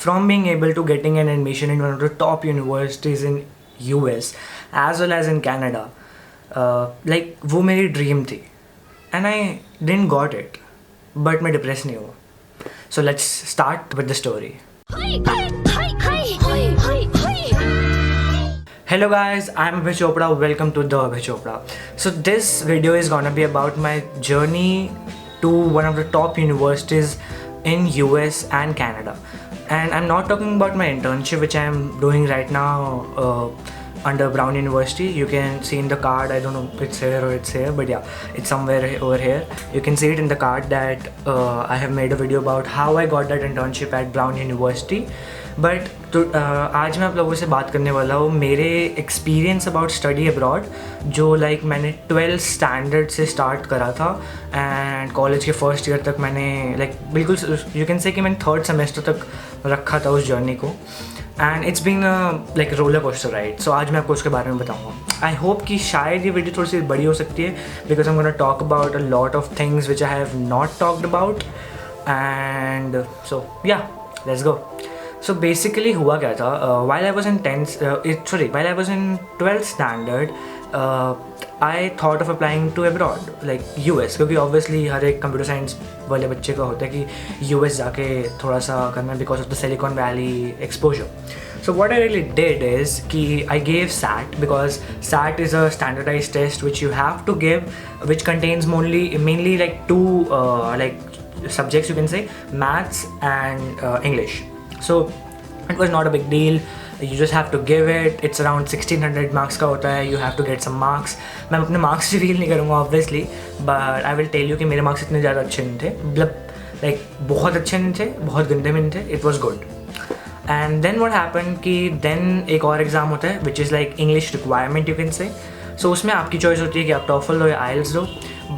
from being able to getting an admission in one of the top universities in US as well as in Canada, like वो मेरी dream थी and I didn't got it, but मैं depress नहीं हुआ. So let's start with the story. Hello guys, I'm Abhay Chopra. Welcome to the Abhay Chopra. So this video is gonna be about my journey to one of the top universities in US and Canada. And I'm not talking about my internship which I'm doing right now under Brown University. You can see in the card, I don't know if it's here or it's here, but yeah, it's somewhere over here. You can see it in the card that I have made a video about how I got that internship at Brown University. But तो आज मैं आप लोगों से बात करने वाला हूँ मेरे एक्सपीरियंस अबाउट स्टडी अब्रॉड, जो लाइक मैंने 12th स्टैंडर्ड से स्टार्ट करा था एंड कॉलेज के फर्स्ट ईयर तक मैंने लाइक बिल्कुल यू कैन से कि मैंने 3rd सेमेस्टर तक रखा था उस जर्नी को. And it's been like roller coaster ride. So आज मैं आपको उसके बारे में बताऊँगा. आई होप कि शायद ये वीडियो थोड़ी सी बड़ी हो सकती है because I am gonna talk about a lot of things which I have not talked about. And so या लेट्स गो. So basically हुआ क्या था, while I was in 12th standard, I thought of applying to abroad like US, क्योंकि obviously हर एक computer science वाले बच्चे का होता है कि US जाके थोड़ा सा करना because of the Silicon Valley exposure. So what I really did is कि I gave SAT because SAT is a standardized test which you have to give, which contains mainly like two like subjects, you can say maths and English. So it was not a big deal. You just have to give it. It's around 1600 marks का होता है. You have to get some marks. मैं अपने marks reveal नहीं करूँगा obviously, but I will tell you कि मेरे marks इतने ज़्यादा अच्छे नहीं थे. मतलब like बहुत अच्छे नहीं थे, बहुत गंदे भी नहीं थे. It was good. And then what happened कि then एक और exam होता है which is like English requirement, you can say. So उसमें आपकी चॉइस होती है कि आप TOEFL दो या IELTS दो.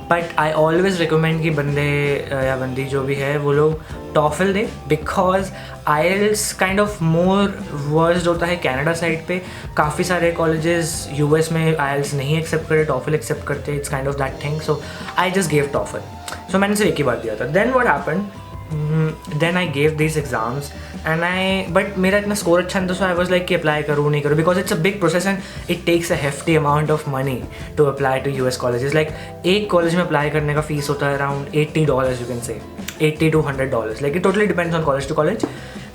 बट आई ऑलवेज रिकमेंड कि बंदे या बंदी जो भी है वो लोग TOEFL दे, because IELTS kind of more versed होता है कैनेडा साइड पे. काफ़ी सारे कॉलेजेस US में IELTS नहीं एक्सेप्ट करते, TOEFL एक्सेप्ट करते. It's kind of that thing. So I just gave TOEFL. सो मैंने सिर्फ एक ही बार दिया था. Then what happened, then I gave this exams and but मेरा इतना स्कोर अच्छा नहीं था. सो आई वॉज लाइक कि अप्लाई करूँ नहीं करूँ, because it's a big process and it takes a hefty amount of money to apply to US colleges. Like एक कॉलेज में अप्लाई करने का फीस होता है around $80, you can say $80 to $100. Like it totally depends on college to college.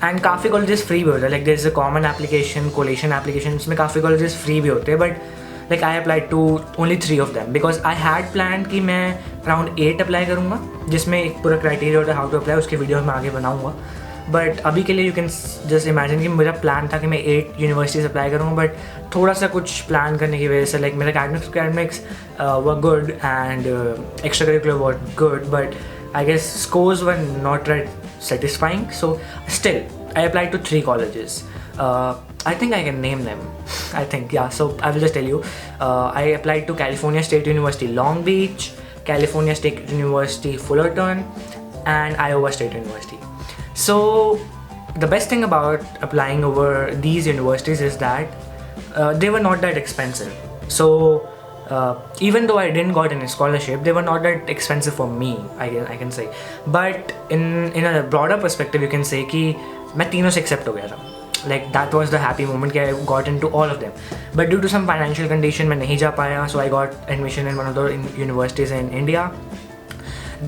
And काफ़ी colleges free भी होते हैं. Like there is a common application, coalition application, इसमें काफ़ी कॉलेजेस फ्री भी होते हैं. But like I apply to only 3 of them because I had plan कि मैं अराउंड 8 अप्लाई करूँगा, जिसमें एक पूरा क्राइटेरिया होता है हाउ टू अप्लाई. उसके वीडियो मैं आगे बनाऊँगा. बट अभी के लिए यू कैन जस्ट इमेजिन कि मेरा प्लान था कि मैं 8 यूनिवर्सिटीज़ अप्लाई करूँगा. बट थोड़ा सा कुछ प्लान करने की वजह से लाइक मेरा academics were good and extracurricular were good, but I guess scores were not satisfying. So still I applied to 3 colleges. I think I can name them. I think, yeah. So I will just tell you. I applied to California State University Long Beach, California State University Fullerton, and Iowa State University. So the best thing about applying over these universities is that they were not that expensive. So even though I didn't got any scholarship, they were not that expensive for me, I can say. But in a broader perspective, you can say कि मैं तीनों से accept हो गया था. Like that was the happy moment कि I got into all of them. But due to some financial condition मैं नहीं जा पाया. So I got admission in one of the universities in India.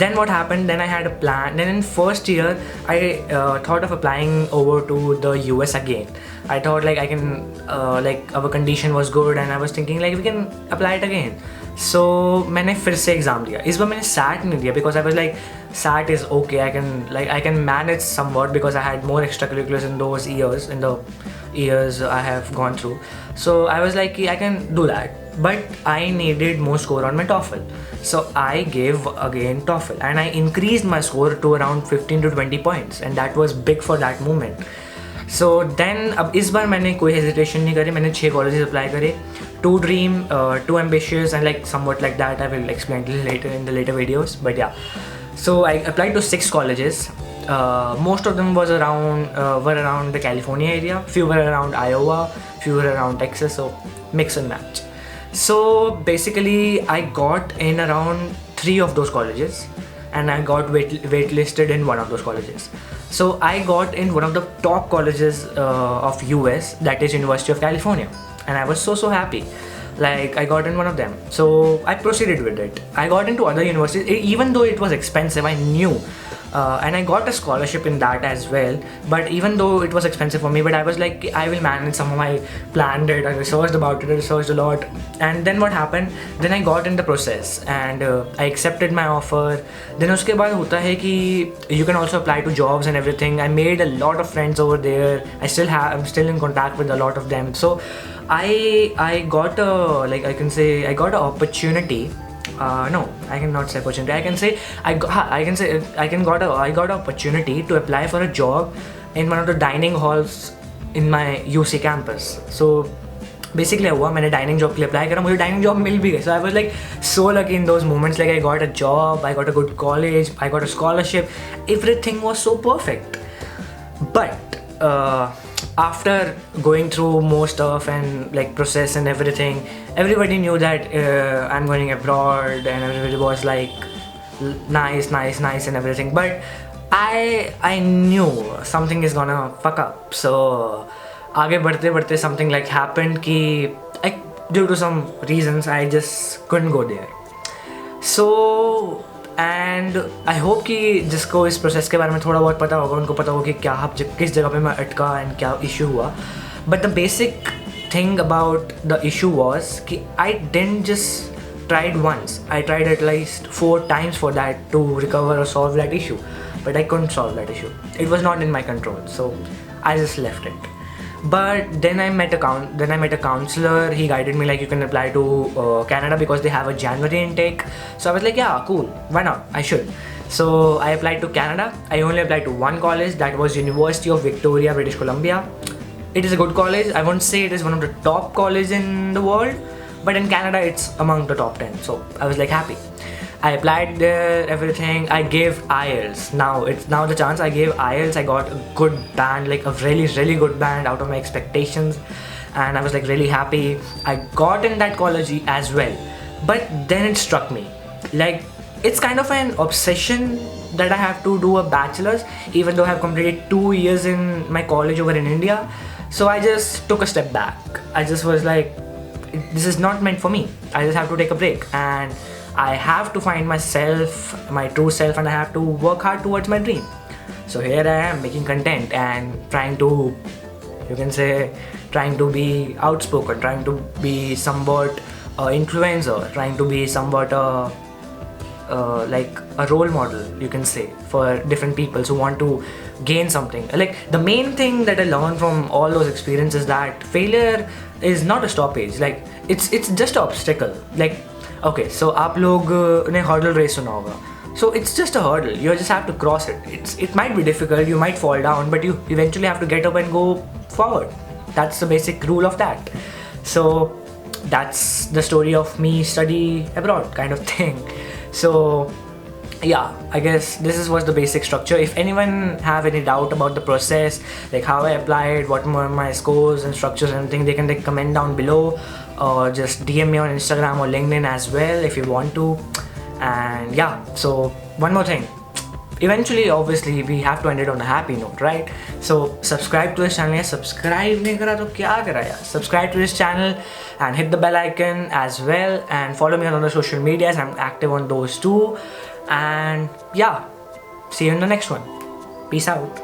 Then what happened, then I had a plan. Then in first year I thought of applying over to the US again. I thought like I can like our condition was good and I was thinking like we can apply it again. So मैंने फिर से exam दिया. इस बार मैंने SAT नहीं दिया because I was like SAT is okay, I can manage somewhat because I had more extracurriculars in those years, in the years I have gone through. So I was like I can do that, but I needed more score on my TOEFL. So I gave again TOEFL and I increased my score to around 15 to 20 points, and that was big for that moment. So then अब इस बार मैंने कोई hesitation नहीं करी. मैंने 6 colleges apply करे. 2 dream, 2 ambitious, and like somewhat like that. I will explain later in the later videos. But yeah, so I applied to 6 colleges. Most of them were around the California area. Few were around Iowa, few were around Texas. So mix and match. So basically I got in around 3 of those colleges and I got waitlisted in one of those colleges. So I got in one of the top colleges of US, that is University of California, and I was so happy. Like I got in one of them, so I proceeded with it. I got into other universities, even though it was expensive. I knew, and I got a scholarship in that as well. But even though it was expensive for me, but I was like, I will manage. Somehow I planned it. I researched about it. I researched a lot, and then what happened? Then I got in the process, and I accepted my offer. Then उसके बाद होता है कि you can also apply to jobs and everything. I made a lot of friends over there. I'm still in contact with a lot of them. So I got a, like I can say, I got an opportunity. No, I cannot say opportunity. I can say I got an opportunity to apply for a job in one of the dining halls in my UC campus. So basically हुआ, मैंने dining job के लिए apply करा, मुझे dining job मिल भी गई. So I was like so lucky in those moments. Like I got a job, I got a good college, I got a scholarship. Everything was so perfect. But after going through more stuff and like process and everything, everybody knew that I'm going abroad, and everybody was like nice and everything. But I knew something is gonna fuck up. So आगे बढ़ते बढ़ते something like happened कि due to some reasons I just couldn't go there. So and I hope कि जिसको इस process के बारे में थोड़ा बहुत पता होगा, उनको पता होगा कि क्या किस जगह पे मैं अटका एंड क्या इशू हुआ. But the basic thing about the issue was कि I didn't just tried once, I tried at least 4 times for that to recover or solve that issue. But I couldn't solve that issue. It was not in my control, so I just left it. But then I met a counselor. He guided me like you can apply to Canada because they have a January intake. So I was like, yeah, cool, why not, I should. So I applied to Canada. I only applied to one college, that was University of Victoria, British Columbia. It is a good college. I won't say it is one of the top colleges in the world, but in Canada it's among the top 10. So I was like happy. I applied there, everything. I gave IELTS. It's now the chance. I gave IELTS. I got a good band, like a really good band out of my expectations, and I was like really happy. I got in that college as well, but then it struck me like it's kind of an obsession that I have to do a bachelor's, even though I have completed 2 years in my college over in India. So I just took a step back. I just was like, this is not meant for me. I just have to take a break, and I have to find myself, my true self, and I have to work hard towards my dream. So here I am making content and trying to, you can say, trying to be outspoken, trying to be somewhat influencer, trying to be somewhat like a role model, you can say, for different people who want to gain something. Like the main thing that I learned from all those experiences is that failure is not a stoppage. Like it's just an obstacle. Like okay, so आप लोग ने hurdle race सुना होगा. So it's just a hurdle. You just have to cross it. It might be difficult. You might fall down, but you eventually have to get up and go forward. That's the basic rule of that. So that's the story of me study abroad kind of thing. So yeah, I guess this was the basic structure. If anyone have any doubt about the process, like how I applied, what were my scores and structures and everything, they can like comment down below, or just DM me on Instagram or LinkedIn as well if you want to. And yeah, so one more thing, eventually obviously we have to end it on a happy note, right? So subscribe to this channel. Subscribe नहीं करा तो क्या करा यार? Subscribe to this channel and hit the bell icon as well, and follow me on other social medias. I'm active on those too. And yeah, see you in the next one. Peace out.